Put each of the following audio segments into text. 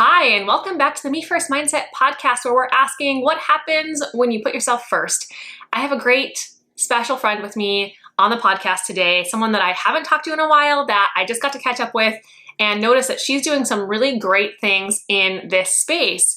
Hi, and welcome back to the Me First Mindset podcast, where we're asking what happens when you put yourself first. I have a great special friend with me on the podcast today, someone that I haven't talked to in a while that I just got to catch up with and notice that she's doing some really great things in this space.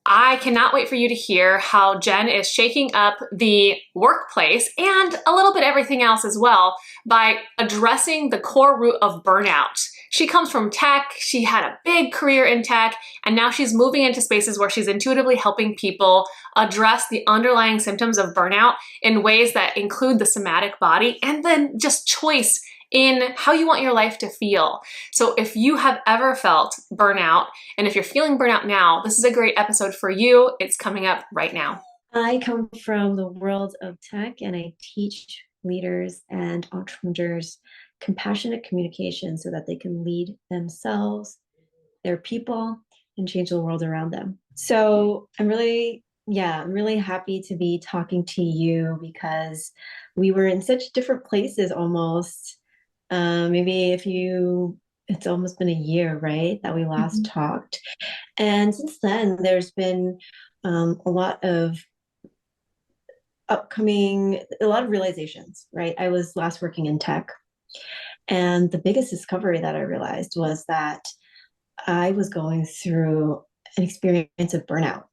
I cannot wait for you to hear how Jenn is shaking up the workplace and a little bit everything else as well by addressing the core root of burnout. She comes from tech, she had a big career in tech, and now she's moving into spaces where she's intuitively helping people address the underlying symptoms of burnout in ways that include the somatic body and then just choice in how you want your life to feel. So if you have ever felt burnout, and if you're feeling burnout now, this is a great episode for you. It's coming up right now. I come from the world of tech and I teach leaders and entrepreneurs compassionate communication so that they can lead themselves, their people, and change the world around them. So I'm really happy to be talking to you because we were in such different places almost. Maybe it's almost been a year, right, that we last talked. And since then, there's been a lot of a lot of realizations, right? I was last working in tech. And the biggest discovery that I realized was that I was going through an experience of burnout.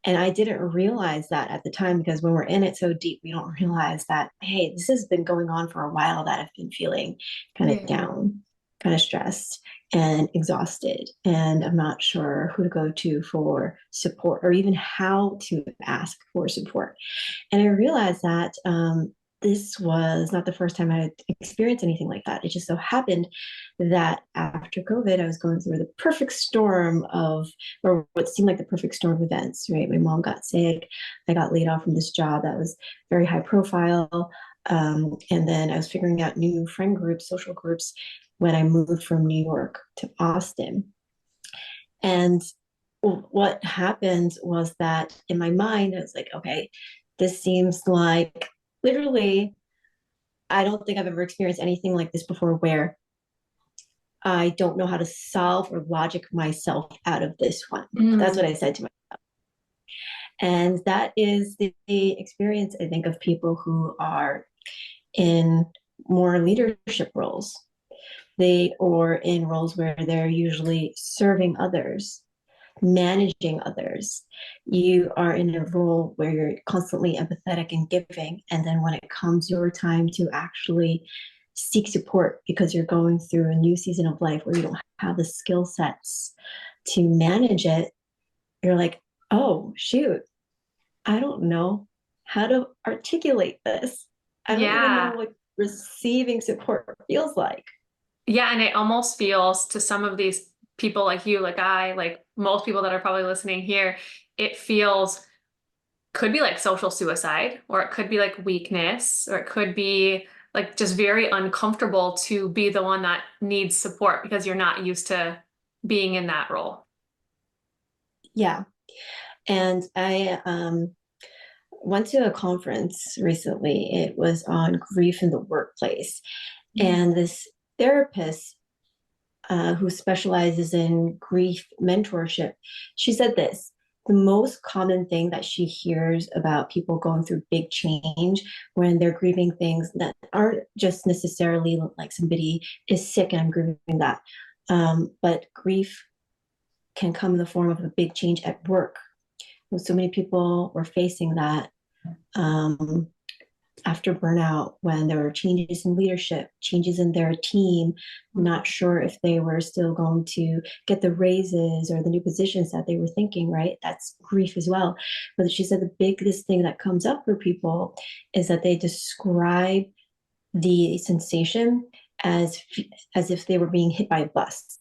And I didn't realize that at the time because when we're in it so deep, we don't realize that, hey, this has been going on for a while that I've been feeling kind of down, kind of stressed and exhausted. And I'm not sure who to go to for support or even how to ask for support. And I realized that this was not the first time I had experienced anything like that. It just so happened that after COVID, I was going through the perfect storm or what seemed like the perfect storm of events, right? My mom got sick. I got laid off from this job that was very high profile. And then I was figuring out new friend groups, social groups, when I moved from New York to Austin. And what happened was that in my mind, I was like, okay, this seems like literally, I don't think I've ever experienced anything like this before where I don't know how to solve or logic myself out of this one. That's what I said to myself. And that is the experience, I think, of people who are in more leadership roles. Or in roles where they're usually serving others, managing others. You are in a role where you're constantly empathetic and giving. And then when it comes your time to actually seek support because you're going through a new season of life where you don't have the skill sets to manage it, you're like, oh, shoot, I don't know how to articulate this. I don't even know what receiving support feels like. Yeah, and it almost feels to some of these people like you, like most people that are probably listening here, it feels could be like social suicide, or it could be like weakness, or it could be like just very uncomfortable to be the one that needs support because you're not used to being in that role. Yeah. And I went to a conference recently. It was on grief in the workplace. And this therapist who specializes in grief mentorship, she said this: the most common thing that she hears about people going through big change when they're grieving things that aren't just necessarily like somebody is sick and I'm grieving that, but grief can come in the form of a big change at work. So many people were facing that um, after burnout when there were changes in leadership, changes in their team, not sure if they were still going to get the raises or the new positions that they were thinking, right? That's grief as well. But she said the biggest thing that comes up for people is that they describe the sensation as if they were being hit by a bus,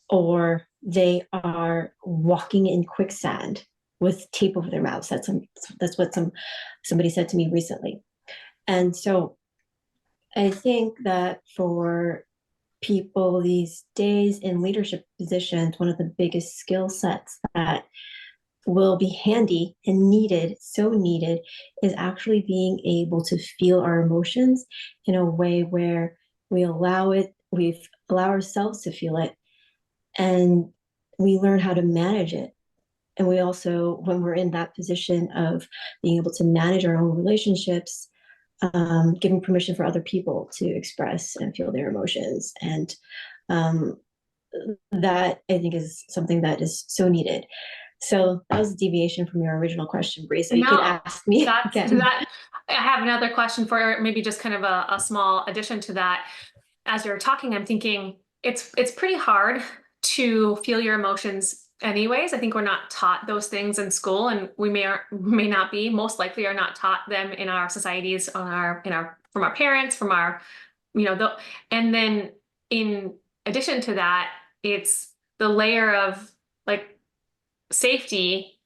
or they are walking in quicksand with tape over their mouths. That's what somebody said to me recently. And so I think that for people these days in leadership positions, one of the biggest skill sets that will be handy and needed, so needed, is actually being able to feel our emotions in a way where we allow ourselves to feel it and we learn how to manage it. And we also, when we're in that position of being able to manage our own relationships, giving permission for other people to express and feel their emotions. And um, that I think is something that is so needed. So that was a deviation from your original question, Bree. So you could No, ask me that's again. that. I have another question for maybe just kind of a small addition to that. As you're talking, I'm thinking it's pretty hard to feel your emotions anyways. I think we're not taught those things in school, and we may not be, most likely are not taught them in our societies, from our parents, from our, and then in addition to that, it's the layer of like safety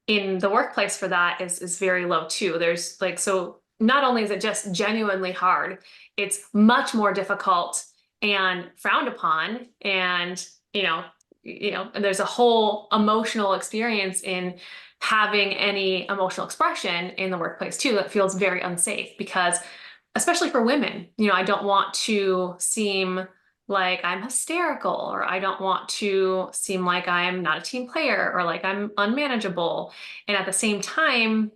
in the workplace for that is very low too. There's like, so not only is it just genuinely hard, it's much more difficult and frowned upon. And, and there's a whole emotional experience in having any emotional expression in the workplace too that feels very unsafe because, especially for women, I don't want to seem like I'm hysterical, or I don't want to seem like I'm not a team player, or like I'm unmanageable. And at the same time,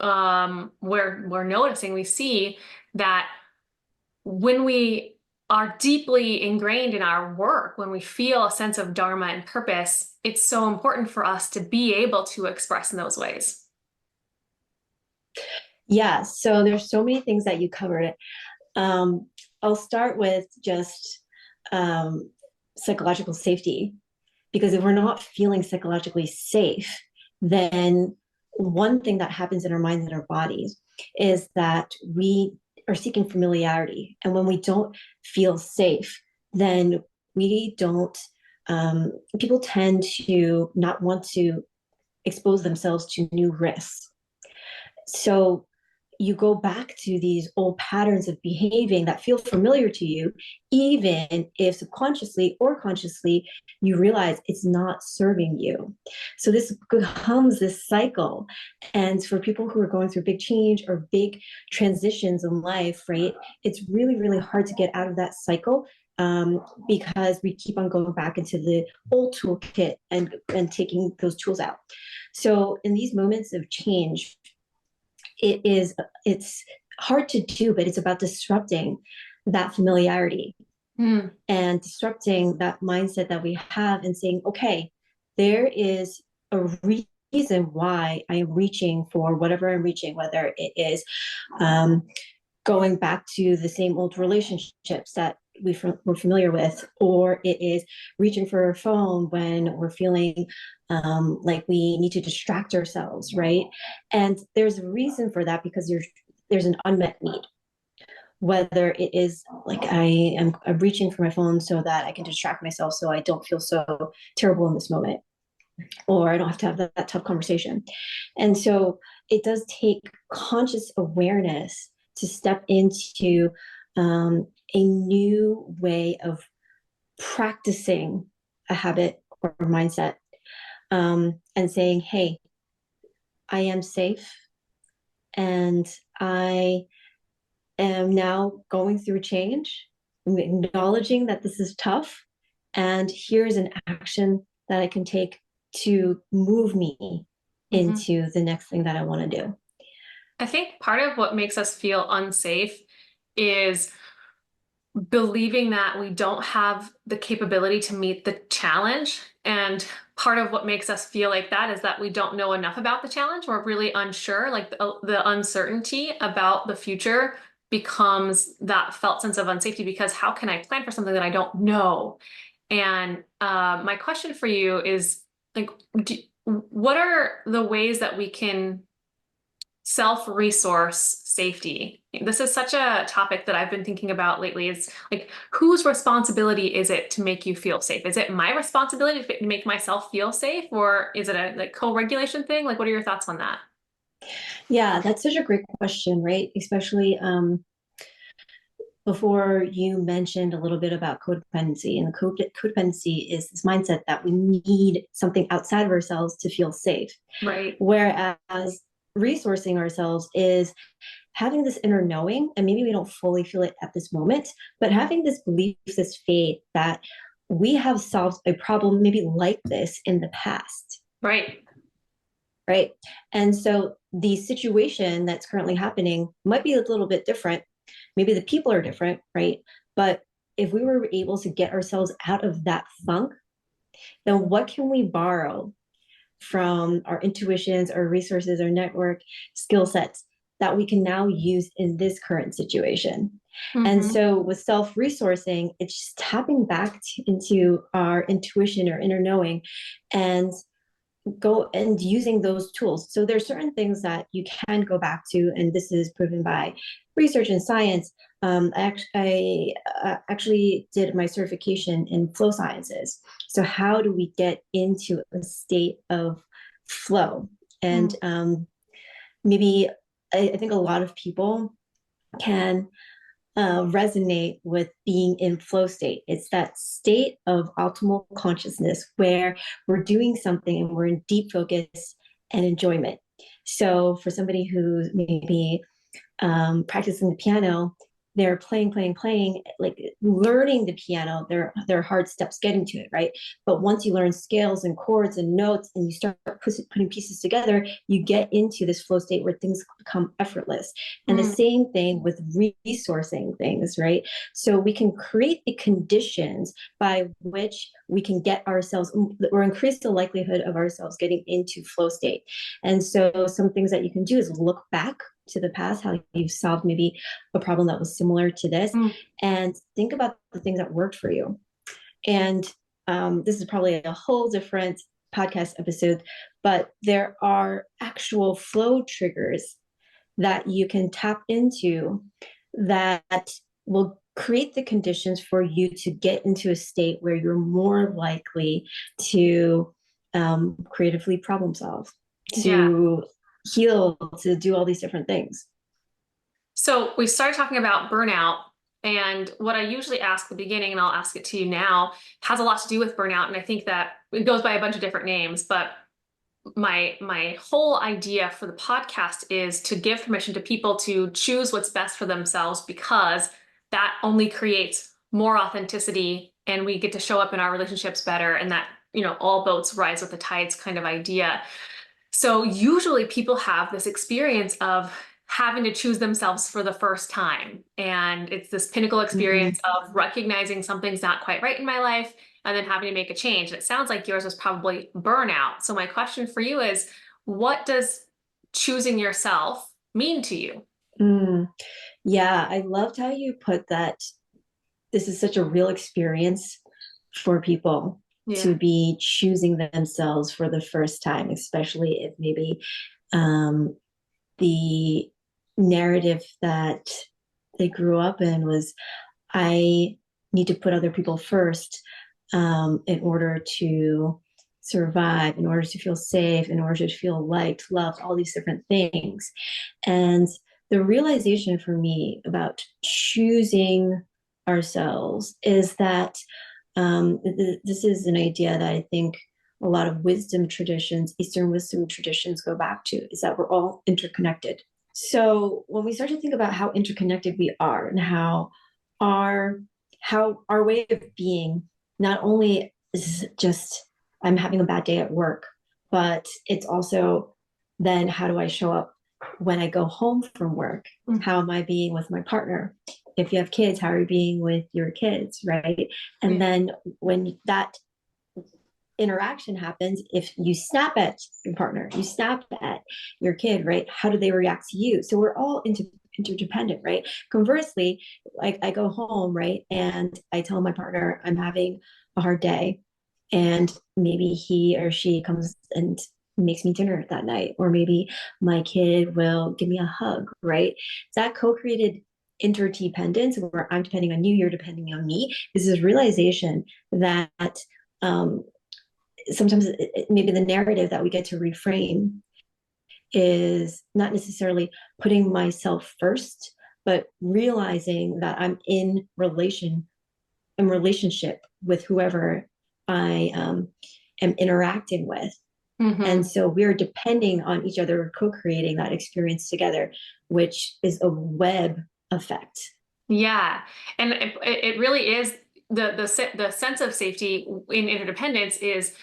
we're noticing, we see that when we are deeply ingrained in our work, when we feel a sense of dharma and purpose, it's so important for us to be able to express in those ways. Yeah, so there's so many things that you covered. Um, I'll start with just um, psychological safety, because if we're not feeling psychologically safe, then one thing that happens in our minds and our bodies is that we are seeking familiarity. And when we don't feel safe, then we don't, people tend to not want to expose themselves to new risks. So you go back to these old patterns of behaving that feel familiar to you, even if subconsciously or consciously you realize it's not serving you. So this becomes this cycle. And for people who are going through big change or big transitions in life, right, it's really, really hard to get out of that cycle, because we keep on going back into the old toolkit and taking those tools out. So in these moments of change, it's hard to do, but it's about disrupting that familiarity and disrupting that mindset that we have and saying, okay, there is a reason why I am reaching for whatever I'm reaching, whether it is going back to the same old relationships that we're familiar with, or it is reaching for a phone when we're feeling like we need to distract ourselves, right? And there's a reason for that, because there's an unmet need. Whether it is like I'm reaching for my phone so that I can distract myself so I don't feel so terrible in this moment, or I don't have to have that tough conversation. And so it does take conscious awareness to step into a new way of practicing a habit or mindset, and saying, hey, I am safe, and I am now going through change. I'm acknowledging that this is tough, and here's an action that I can take to move me into the next thing that I want to do. I think part of what makes us feel unsafe is believing that we don't have the capability to meet the challenge. And part of what makes us feel like that is that we don't know enough about the challenge. We're really unsure, like the uncertainty about the future becomes that felt sense of unsafety, because how can I plan for something that I don't know? And my question for you is like, what are the ways that we can self-resource safety? This is such a topic that I've been thinking about lately. Is like, whose responsibility is it to make you feel safe? Is it my responsibility to make myself feel safe, or is it a like co-regulation thing? Like, what are your thoughts on that? Yeah, that's such a great question, right? Especially before you mentioned a little bit about codependency, and codependency is this mindset that we need something outside of ourselves to feel safe. Right. Whereas resourcing ourselves is having this inner knowing, and maybe we don't fully feel it at this moment, but having this belief, this faith that we have solved a problem maybe like this in the past, Right. right? And so the situation that's currently happening might be a little bit different. Maybe the people are different, right? But if we were able to get ourselves out of that funk, then what can we borrow from our intuitions, our resources, our network, skill sets that we can now use in this current situation? And Mm-hmm. so with self resourcing, it's just tapping back into our intuition or inner knowing and go and using those tools. So there's certain things that you can go back to, and this is proven by research and science. I actually did my certification in flow sciences. So how do we get into a state of flow? And maybe I think a lot of people can resonate with being in flow state. It's that state of optimal consciousness where we're doing something and we're in deep focus and enjoyment. So for somebody who's maybe practicing the piano, they're playing, like learning the piano. There are hard steps getting to it, right? But once you learn scales and chords and notes, and you start putting pieces together, you get into this flow state where things become effortless. And the Mm. same thing with resourcing things, right? So we can create the conditions by which we can get ourselves or increase the likelihood of ourselves getting into flow state. And so some things that you can do is look back to the past, how you've solved maybe a problem that was similar to this, Mm. and think about the things that worked for you. And this is probably a whole different podcast episode, but there are actual flow triggers that you can tap into that will create the conditions for you to get into a state where you're more likely to creatively problem solve, Yeah. to heal, to do all these different things. So we started talking about burnout, and what I usually ask at the beginning, and I'll ask it to you now, has a lot to do with burnout. And I think that it goes by a bunch of different names, but my whole idea for the podcast is to give permission to people to choose what's best for themselves, because that only creates more authenticity and we get to show up in our relationships better, and that, all boats rise with the tides kind of idea. So usually people have this experience of having to choose themselves for the first time. And it's this pinnacle Mm-hmm. experience of recognizing something's not quite right in my life and then having to make a change. And it sounds like yours was probably burnout. So my question for you is, what does choosing yourself mean to you? Mm. Yeah, I loved how you put that. This is such a real experience for people Yeah. to be choosing themselves for the first time, especially if maybe um, the narrative that they grew up in was, I need to put other people first in order to survive, in order to feel safe, in order to feel liked, loved, all these different things. And the realization for me about choosing ourselves is that this is an idea that I think a lot of wisdom traditions, Eastern wisdom traditions, go back to, is that we're all interconnected. So when we start to think about how interconnected we are and our how our way of being not only is just I'm having a bad day at work, but it's also then how do I show up when I go home from work? Mm. How am I being with my partner? If you have kids, how are you being with your kids, right? And Yeah. then when that interaction happens, if you snap at your partner, you snap at your kid, right? How do they react to you? So we're all interdependent, right? Conversely, like I go home, right? And I tell my partner I'm having a hard day. And maybe he or she comes and makes me dinner that night. Or maybe my kid will give me a hug, right? That co-created interdependence where I'm depending on you, you're depending on me. This is realization that um, sometimes maybe the narrative that we get to reframe is not necessarily putting myself first, but realizing that I'm in relationship with whoever I am interacting with. And Mm-hmm. so we're depending on each other, co-creating that experience together, which is a web effect. Yeah. And it really is. the sense of safety in interdependence is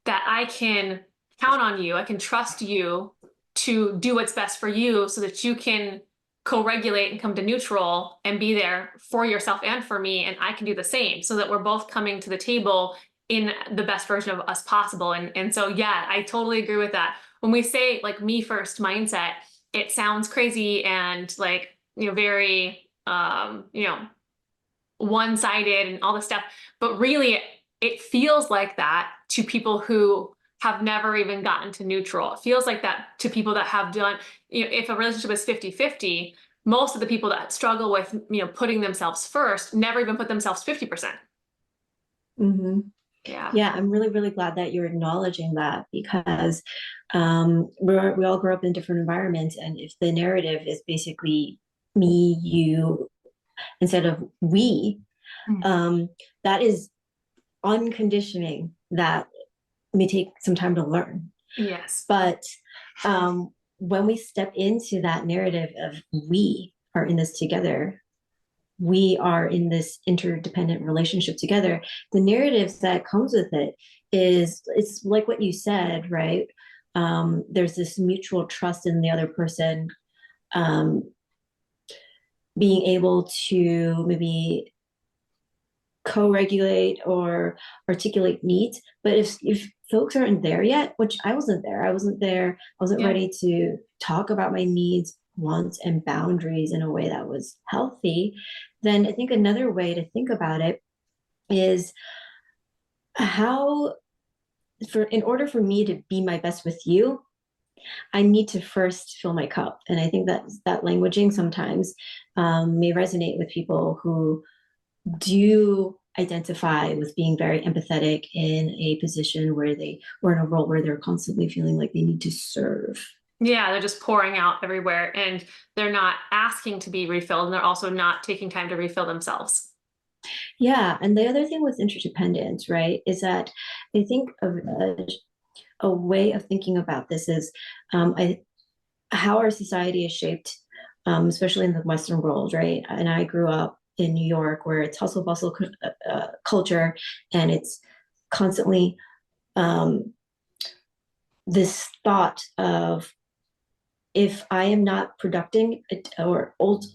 that I can count on you, I can trust you to do what's best for you so that you can co-regulate and come to neutral and be there for yourself and for me, and I can do the same so that we're both coming to the table in the best version of us possible. And so yeah, I totally agree with that. When we say like me first mindset, it sounds crazy and like, very one-sided and all this stuff, but really it feels like that to people who have never even gotten to neutral. It feels like that to people that have done, if a relationship is 50-50, most of the people that struggle with, putting themselves first never even put themselves 50%. Mm-hmm. Yeah. Yeah, I'm really, really glad that you're acknowledging that, because we all grow up in different environments. And if the narrative is basically me, you, instead of we, that is unconditioning that may take some time to learn. Yes. But when we step into that narrative of we are in this together, we are in this interdependent relationship together, the narrative that comes with it is, it's like what you said, right? There's this mutual trust in the other person, being able to maybe co-regulate or articulate needs. But if folks aren't there yet, which I wasn't there, I wasn't Yeah. ready to talk about my needs, wants, and boundaries in a way that was healthy, then I think another way to think about it is how, in order for me to be my best with you, I need to first fill my cup. And I think that languaging sometimes may resonate with people who do identify with being very empathetic in a position where they, or in a role where they're constantly feeling like they need to serve. Yeah, they're just pouring out everywhere and they're not asking to be refilled, and they're also not taking time to refill themselves. Yeah. And the other thing with interdependence, right, is that I think of a way of thinking about this is how our society is shaped, especially in the Western world, right? And I grew up in New York, where it's hustle bustle culture, and it's constantly this thought of, if I am not productive, or old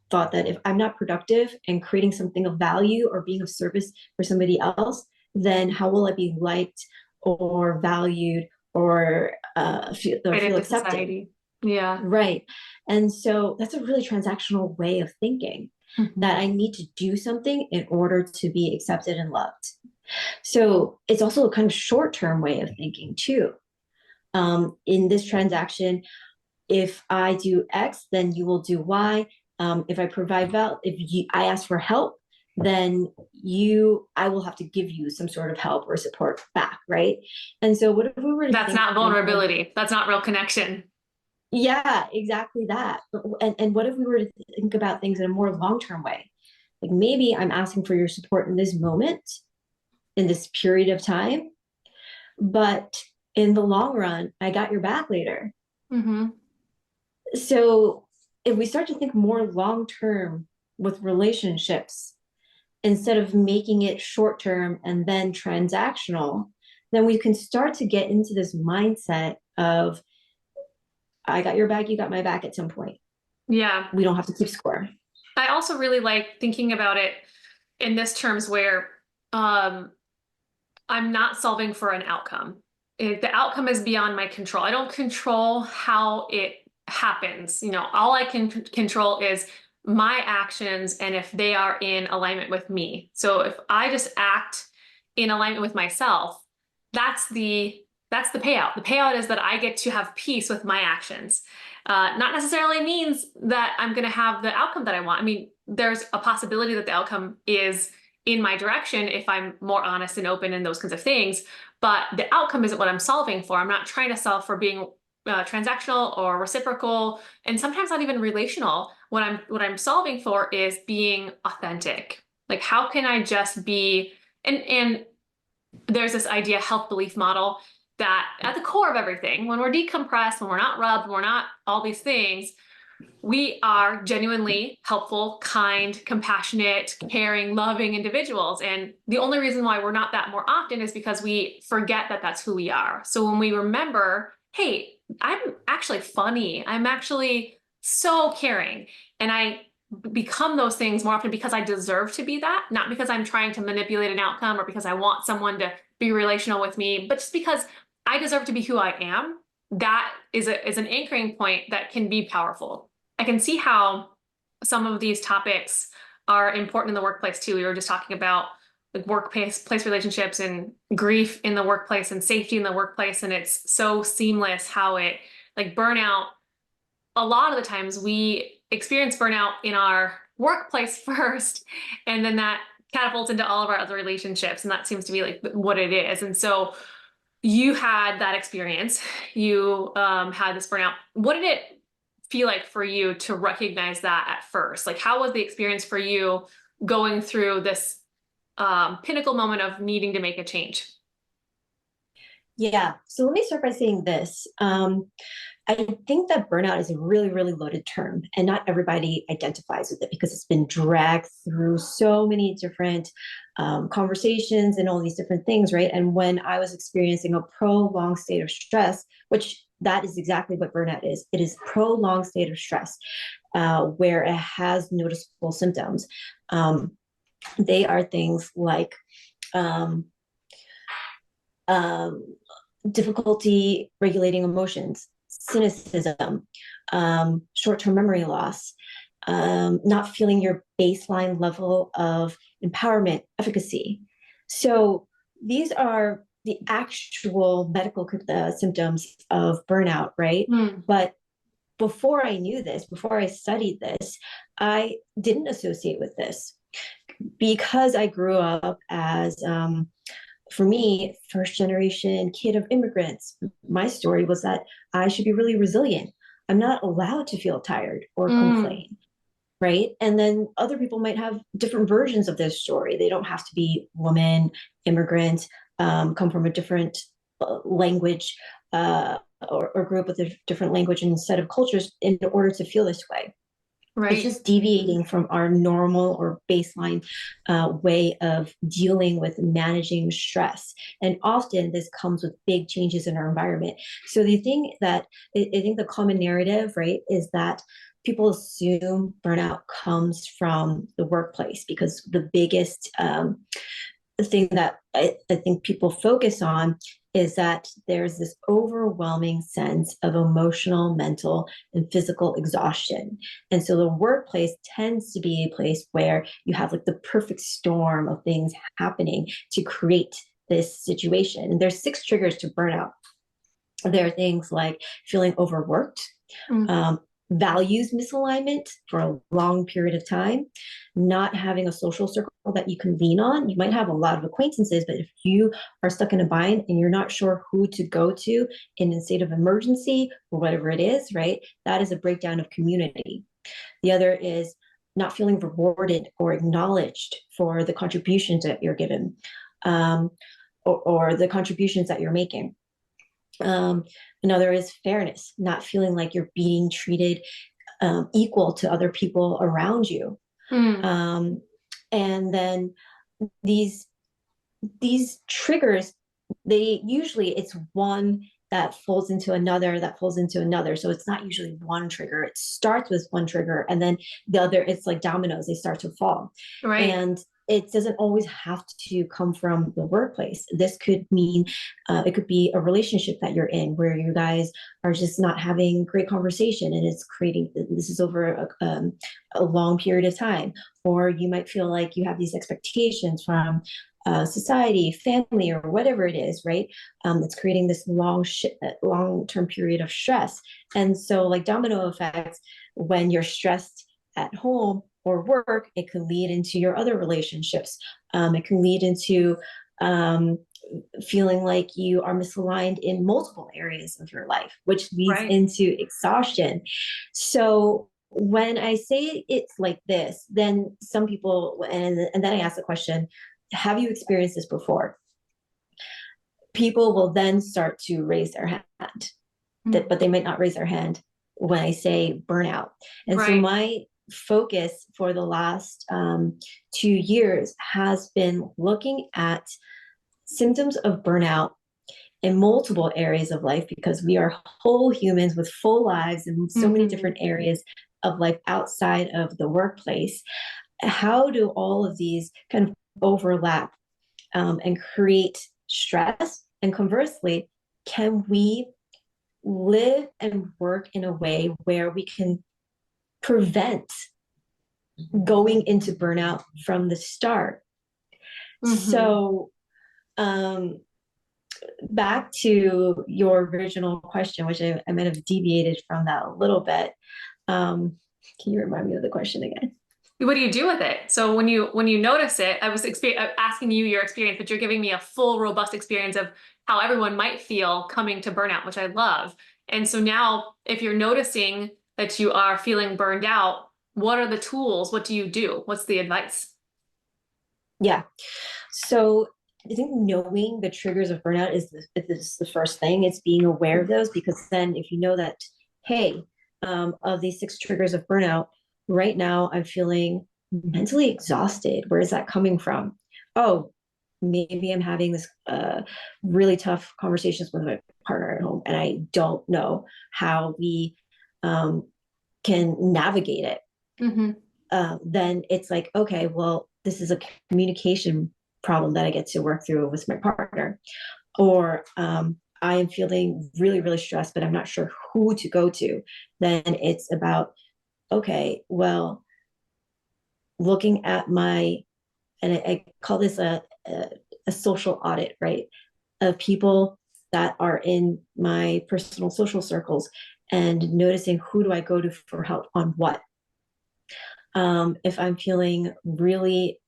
thought that if I'm not productive and creating something of value or being of service for somebody else, then how will I be liked or valued or Right feel into accepted? society. Yeah. Right. And so that's a really transactional way of thinking, Mhm. that I need to do something in order to be accepted and loved. So it's also a kind of short term way of thinking, too. In this transaction, if I do X, then you will do Y. If I provide I ask for help, then I will have to give you some sort of help or support back, right? And so what if we were to That's think not more, vulnerability. That's not real connection. yeah, exactly that. And what if we were to think about things in a more long-term way? Like, maybe I'm asking for your support in this moment, in this period of time, but in the long run, I got your back later. Mm-hmm. So if we start to think more long term with relationships, instead of making it short term and then transactional, then we can start to get into this mindset of, I got your back, you got my back at some point. Yeah. We don't have to keep score. I also really like thinking about it in this terms where um, I'm not solving for an outcome. The outcome is beyond my control. I don't control how it happens. All I can control is my actions and if they are in alignment with me. So if I just act in alignment with myself, that's the payout. The payout is that I get to have peace with my actions. Not necessarily means that I'm going to have the outcome that I want. I mean, there's a possibility that the outcome is in my direction if I'm more honest and open and those kinds of things. But the outcome isn't what I'm solving for. I'm not trying to solve for being transactional or reciprocal, and sometimes not even relational. What I'm solving for is being authentic. Like, how can I just be? And there's this idea health belief model that at the core of everything, when we're decompressed, when we're not rubbed, when we're not all these things, We are genuinely helpful, kind, compassionate, caring, loving individuals. And the only reason why we're not that more often is because we forget that that's who we are. So when we remember, hey, I'm actually funny, I'm actually so caring, and I become those things more often because I deserve to be that, not because I'm trying to manipulate an outcome or because I want someone to be relational with me, but just because I deserve to be who I am. That is an anchoring point that can be powerful. I can see how some of these topics are important in the workplace too. We were just talking about like place relationships and grief in the workplace and safety in the workplace. And it's so seamless how it, like, burnout, a lot of the times we experience burnout in our workplace first, and then that catapults into all of our other relationships. And that seems to be like what it is. And so you had that experience, you had this burnout. What did it feel like for you to recognize that at first? Like, how was the experience for you going through this pinnacle moment of needing to make a change? Yeah. So let me start by saying this. I think that burnout is a really, really loaded term, and not everybody identifies with it because it's been dragged through so many different conversations and all these different things, right? And when I was experiencing a prolonged state of stress, which that is exactly what burnout is, it is prolonged state of stress where it has noticeable symptoms. Um, they are things like um, um, difficulty regulating emotions, cynicism, short-term memory loss, not feeling your baseline level of empowerment, efficacy. So these are the actual medical symptoms of burnout, right? Mm. But before I knew this, before I studied this, I didn't associate with this because I grew up as for me, first generation kid of immigrants. My story was that I should be really resilient. I'm not allowed to feel tired or Mm. complain, right? And then other people might have different versions of this story. They don't have to be woman, immigrant, come from a different language, or grew up with a different language and set of cultures in order to feel this way. It's Right. just deviating from our normal or baseline way of dealing with managing stress. And often this comes with big changes in our environment. So the thing that I think the common narrative, right, is that people assume burnout comes from the workplace because the biggest thing that I think people focus on is that there's this overwhelming sense of emotional, mental, and physical exhaustion. And so the workplace tends to be a place where you have like the perfect storm of things happening to create this situation. And there's 6 triggers to burnout. There are things like feeling overworked, Mm. um, values misalignment for a long period of time, not having a social circle that you can lean on. You might have a lot of acquaintances, but if you are stuck in a bind and you're not sure who to go to in a state of emergency or whatever it is, right? That is a breakdown of community. The other is not feeling rewarded or acknowledged for the contributions that you're given, um, or the contributions that you're making. Um, Another is fairness, not feeling like you're being treated equal to other people around you. Mm. Um, and then these these triggers, they usually it's one that folds into another that folds into another. So it's not usually one trigger. It starts with one trigger and then the other, it's like dominoes, they start to fall. Right. And it doesn't always have to come from the workplace. This could mean it could be a relationship that you're in where you guys are just not having great conversation and it's creating, this is over a long period of time. Or you might feel like you have these expectations from society, family, or whatever it is, right? It's creating this long-term period of stress. And so, like domino effects, when you're stressed at home or work, it can lead into your other relationships. It can lead into um, feeling like you are misaligned in multiple areas of your life, which leads Right. into exhaustion. So when I say it's like this, then some people, and then I ask the question, have you experienced this before? People will then start to raise their hand, Mm. but they might not raise their hand when I say burnout. And so Right. my focus for the last 2 years has been looking at symptoms of burnout in multiple areas of life, because we are whole humans with full lives in so many Hmm. different areas of life outside of the workplace. How do all of these kind of overlap and create stress? And conversely, can we live and work in a way where we can prevent going into burnout from the start? Hmm. So, um, back to your original question, which I might have deviated from that a little bit. Can you remind me of the question again? What do you do with it? So when you notice it, I was asking you your experience, but you're giving me a full, robust experience of how everyone might feel coming to burnout, which I love. And so now, if you're noticing that you are feeling burned out, what are the tools? What do you do? What's the advice? Yeah. So I think knowing the triggers of burnout is the first thing. It's being aware of those, because then if you know that, hey, of these 6 triggers of burnout, right now I'm feeling mentally exhausted. Where is that coming from? Oh, maybe I'm having this really tough conversations with my partner at home, and I don't know how we um, can navigate it. Hmm. Then it's like, okay, well, this is a communication problem that I get to work through with my partner. Or I am feeling really, really stressed, but I'm not sure who to go to. Then it's about, okay, well, looking at and I call this a social audit, right? Of people that are in my personal social circles, and noticing who do I go to for help on what. If I'm feeling really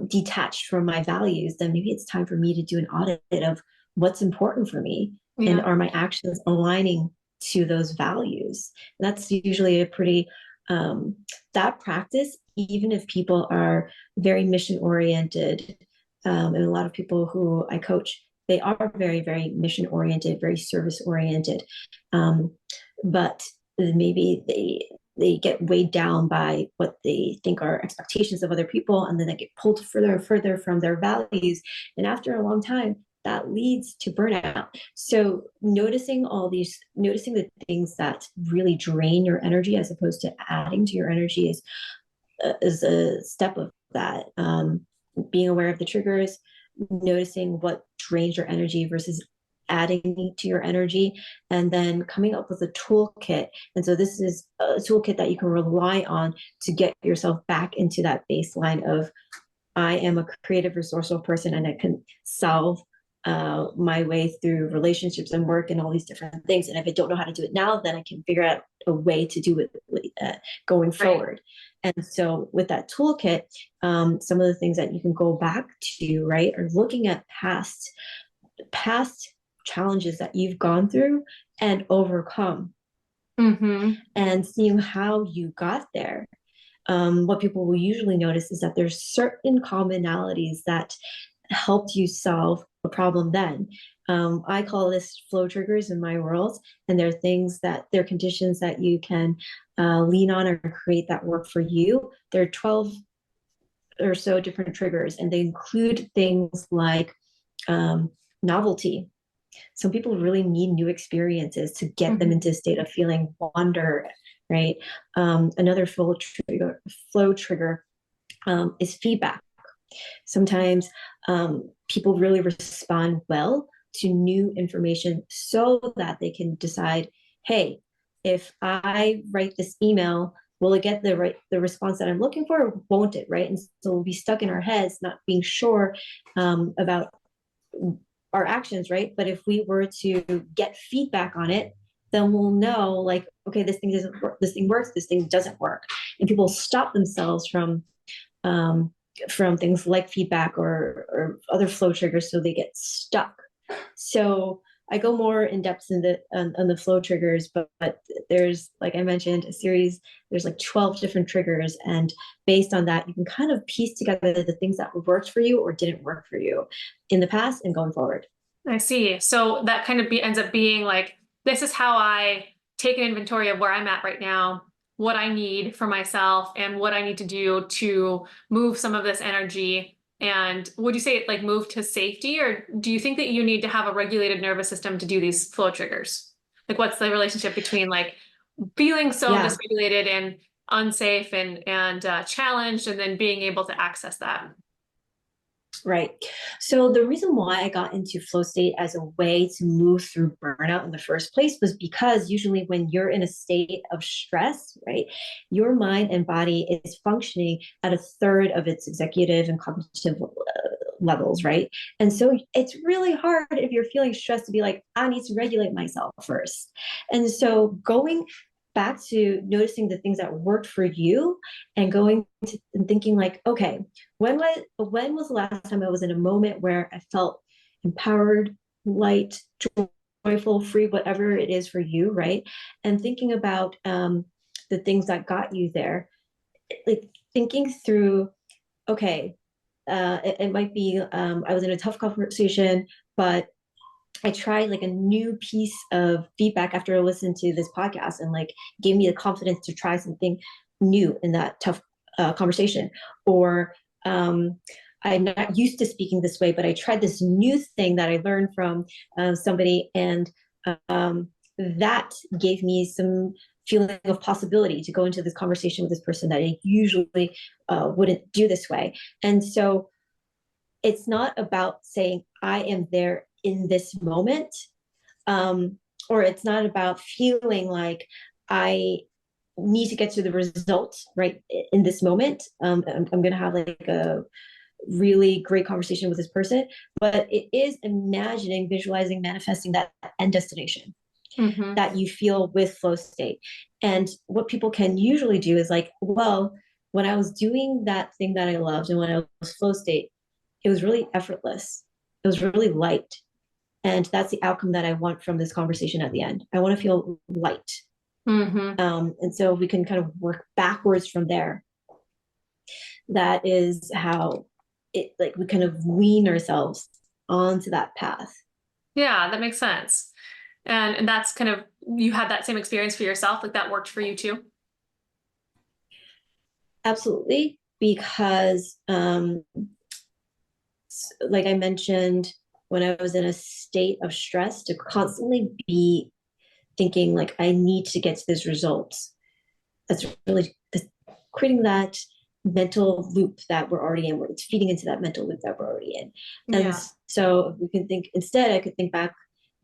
detached from my values, then maybe it's time for me to do an audit of what's important for me, and Yeah. are my actions aligning to those values. And that's usually a pretty um, that practice, even if people are very mission oriented, and a lot of people who I coach, they are very, very mission oriented, very service oriented, um, but maybe they get weighed down by what they think are expectations of other people, and then they get pulled further and further from their values, and after a long time that leads to burnout. So noticing the things that really drain your energy as opposed to adding to your energy is a step of that. Being aware of the triggers, noticing what drains your energy versus adding to your energy, and then coming up with a toolkit. And so this is a toolkit that you can rely on to get yourself back into that baseline of, I am a creative, resourceful person, and I can solve my way through relationships and work and all these different things. And if I don't know how to do it now, then I can figure out a way to do it going Right. forward. And so with that toolkit, some of the things that you can go back to, right, are looking at past challenges that you've gone through and overcome, Hmm. and seeing how you got there. What people will usually notice is that there's certain commonalities that helped you solve a problem then. I call this flow triggers in my world, and they're conditions that you can lean on or create that work for you. There are 12 or so different triggers, and they include things like novelty. Some people really need new experiences to get them Hmm. into a state of feeling wonder, right? Another flow trigger is feedback. Sometimes people really respond well to new information so that they can decide, hey, if I write this email, will it get the response that I'm looking for, or won't it, right? And so we'll be stuck in our heads not being sure about our actions, right? But if we were to get feedback on it, then we'll know, like, okay, this thing doesn't work, this thing works, this thing doesn't work. And people stop themselves um, from things like feedback or other flow triggers, so they get stuck. So I go more in depth on the flow triggers, but there's, like I mentioned, a series. There's like 12 different triggers, and based on that, you can kind of piece together the things that worked for you or didn't work for you in the past and going forward. I see. So that kind of ends up being like, this is how I take an inventory of where I'm at right now, what I need for myself, and what I need to do to move some of this energy. And would you say it like move to safety, or do you think that you need to have a regulated nervous system to do these flow triggers? Like, what's the relationship between like feeling so Yeah. dysregulated and unsafe and challenged, and then being able to access that? Right. So the reason why I got into flow state as a way to move through burnout in the first place was because usually when you're in a state of stress, right, your mind and body is functioning at a third of its executive and cognitive levels, right? And so it's really hard if you're feeling stressed to be like, I need to regulate myself first. And so going back to noticing the things that worked for you and going to and thinking like, okay, when was the last time I was in a moment where I felt empowered, light, joyful, free, whatever it is for you, right? And thinking about the things that got you there, like thinking through, okay, it might be I was in a tough conversation, but I tried like a new piece of feedback after I listened to this podcast and like gave me the confidence to try something new in that tough conversation. Or I'm not used to speaking this way, but I tried this new thing that I learned from somebody, and that gave me some feeling of possibility to go into this conversation with this person that I usually wouldn't do this way. And so it's not about saying I am there in this moment, or it's not about feeling like I need to get to the result right in this moment. I'm going to have like a really great conversation with this person, but it is imagining, visualizing, manifesting that end destination Mm-hmm. that you feel with flow state. And what people can usually do is like, well, when I was doing that thing that I loved and when I was flow state, it was really effortless. It was really light. And that's the outcome that I want from this conversation at the end. I want to feel light. Mm-hmm. And so we can kind of work backwards from there. That is how it like we kind of wean ourselves onto that path. Yeah, that makes sense. And that's kind of, you had that same experience for yourself, like that worked for you too? Absolutely. Because like I mentioned, when I was in a state of stress, to constantly be thinking like I need to get to this result, that's really creating that mental loop that we're already in, where it's feeding into that mental loop that we're already in. And Yeah. so we can think instead, I could think back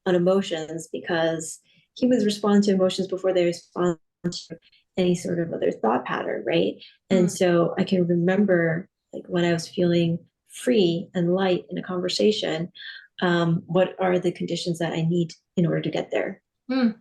on emotions, because humans respond to emotions before they respond to any sort of other thought pattern, right? And Mm. so I can remember like when I was feeling free and light in a conversation, what are the conditions that I need in order to get there? Mm.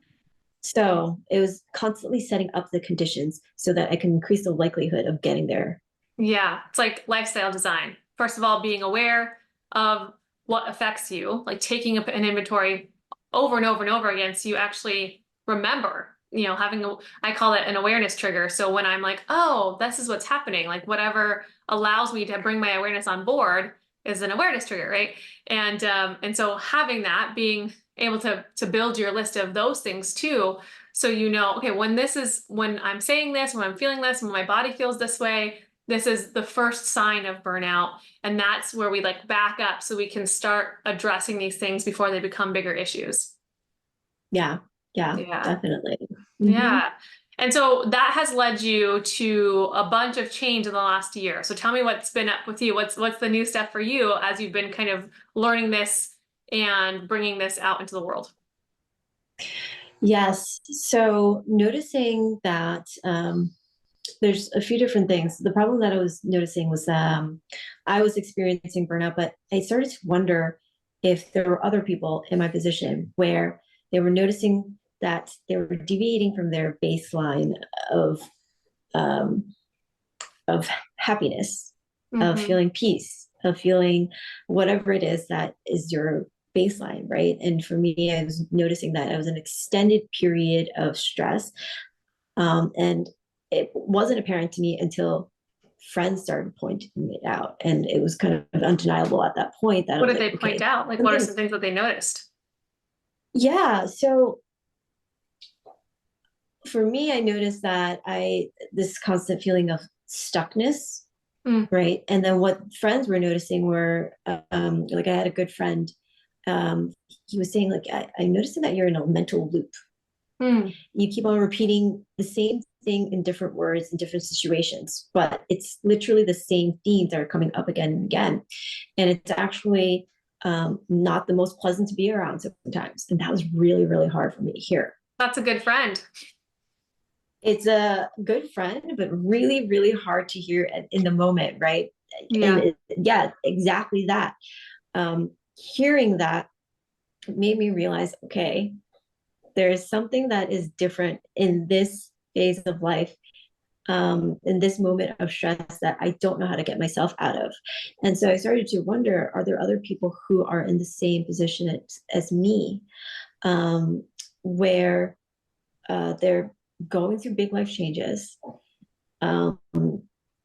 So it was constantly setting up the conditions so that I can increase the likelihood of getting there. Yeah, it's like lifestyle design. First of all, being aware of what affects you, like taking up an inventory over and over and over again, so you actually remember, having I call it an awareness trigger. So when I'm like, oh, this is what's happening, like whatever allows me to bring my awareness on board is an awareness trigger, right? And so having that, being able to build your list of those things too, so okay, when I'm saying this, when I'm feeling this, when my body feels this way, this is the first sign of burnout. And that's where we like back up so we can start addressing these things before they become bigger issues. Yeah, yeah, Yeah. definitely. Mm-hmm. Yeah. And so that has led you to a bunch of change in the last year. So tell me what's been up with you. What's the new step for you as you've been kind of learning this and bringing this out into the world? Yes. So noticing that there's a few different things. The problem that I was noticing was I was experiencing burnout, but I started to wonder if there were other people in my position where they were noticing that they were deviating from their baseline of um, of happiness, of Mm-hmm. feeling peace, of feeling whatever it is that is your baseline, right? And for me, I was noticing that I was an extended period of stress, and it wasn't apparent to me until friends started pointing it out, and it was kind of undeniable at that point that I What was did like, they point okay, out? Like, what are something. some things that they noticed? Yeah. So for me, I noticed that this constant feeling of stuckness, Mm, right? And then what friends were noticing were, like I had a good friend, um, he was saying like, I'm noticing that you're in a mental loop. mm, You keep on repeating the same thing in different words in different situations, but it's literally the same themes that are coming up again and again. And it's actually not the most pleasant to be around sometimes. And that was really, really hard for me to hear. that's a good friend. It's a good friend, but really, really hard to hear in the moment, right? And Yeah. yeah, exactly that. Hearing that made me realize, okay, there's something that is different in this phase of life, in this moment of stress that I don't know how to get myself out of. And so I started to wonder, are there other people who are in the same position as me, um, where they're going through big life changes? Um,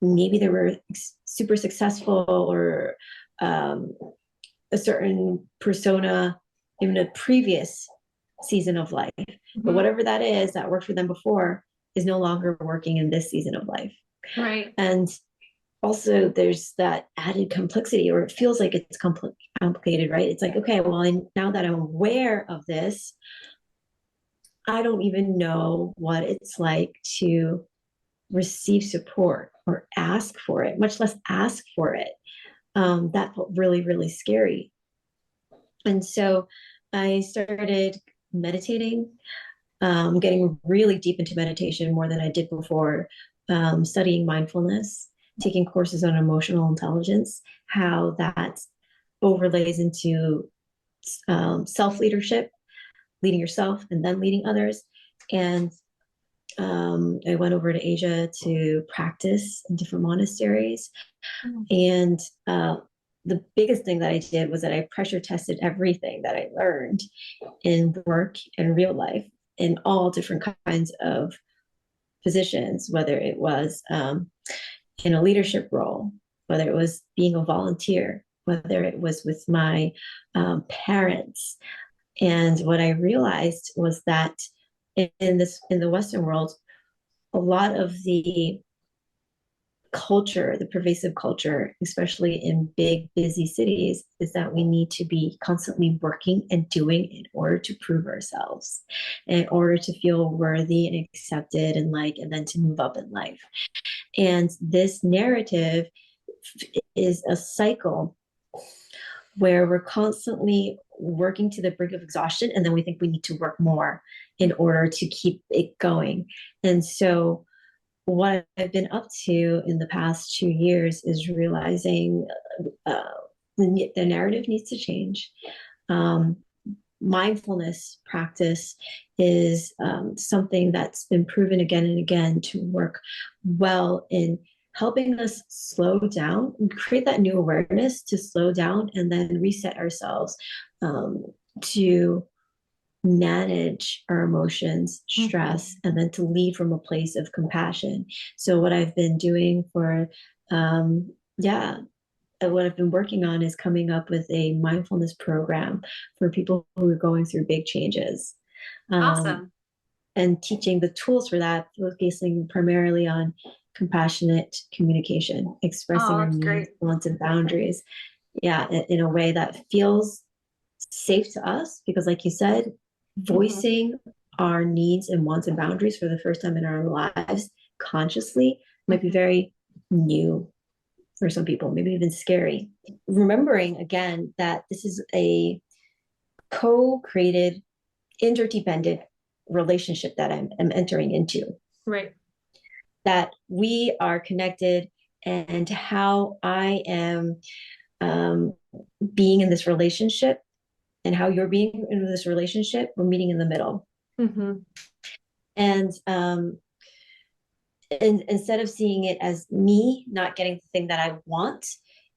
Maybe they were super successful, or um, a certain persona in a previous season of life. But Mhm. whatever that is that worked for them before is no longer working in this season of life. Right. And also, there's that added complexity, or it feels like it's complicated, right? It's like, okay, well, now that I'm aware of this, I don't even know what it's like to receive support or ask for it, much less ask for it. That felt really, really scary. And so I started meditating, getting really deep into meditation more than I did before, studying mindfulness, taking courses on emotional intelligence, how that overlays into self leadership, leading yourself and then leading others. And I went over to Asia to practice in different monasteries. Mm. And the biggest thing that I did was that I pressure tested everything that I learned in work and real life in all different kinds of positions, whether it was in a leadership role, whether it was being a volunteer, whether it was with my parents. And what I realized was that in the Western world, a lot of the culture, the pervasive culture, especially in big, busy cities, is that we need to be constantly working and doing in order to prove ourselves, in order to feel worthy and accepted and and then to move up in life. And this narrative is a cycle where we're constantly working to the brink of exhaustion, and then we think we need to work more in order to keep it going. And so what I've been up to in the past 2 years is realizing uh, the narrative needs to change. Um, Mindfulness practice is something that's been proven again and again to work well in helping us slow down and create that new awareness to slow down and then reset ourselves, to manage our emotions, Mhm. stress, and then to lead from a place of compassion. So what I've been doing for yeah, what I've been working on is coming up with a mindfulness program for people who are going through big changes. Um, Awesome. and teaching the tools for that, focusing primarily on compassionate communication, expressing Oh, our that's needs, great. wants, and boundaries. Yeah, in a way that feels safe to us, because like you said, Mhm. voicing our needs and wants and boundaries for the first time in our lives consciously might be Mhm. very new for some people, maybe even scary. Remembering again that this is a co-created, interdependent relationship that I'm entering into, Right. that we are connected, and how I am um, being in this relationship and how you're being in this relationship, we're meeting in the middle. Mhm. And instead of seeing it as me not getting the thing that I want,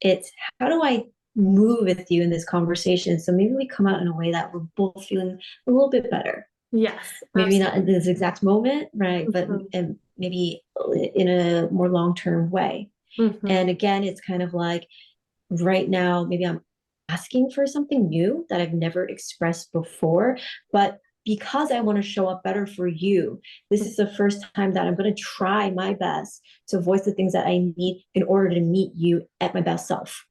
it's how do I move with you in this conversation? So maybe we come out in a way that we're both feeling a little bit better. Yes, Maybe not in absolutely. this exact moment, right? But Mhm. maybe in a more long term way. Mhm. And again, it's kind of like right now, maybe I'm asking for something new that I've never expressed before, but because I want to show up better for you, this is the first time that I'm going to try my best to voice the things that I need in order to meet you at my best self.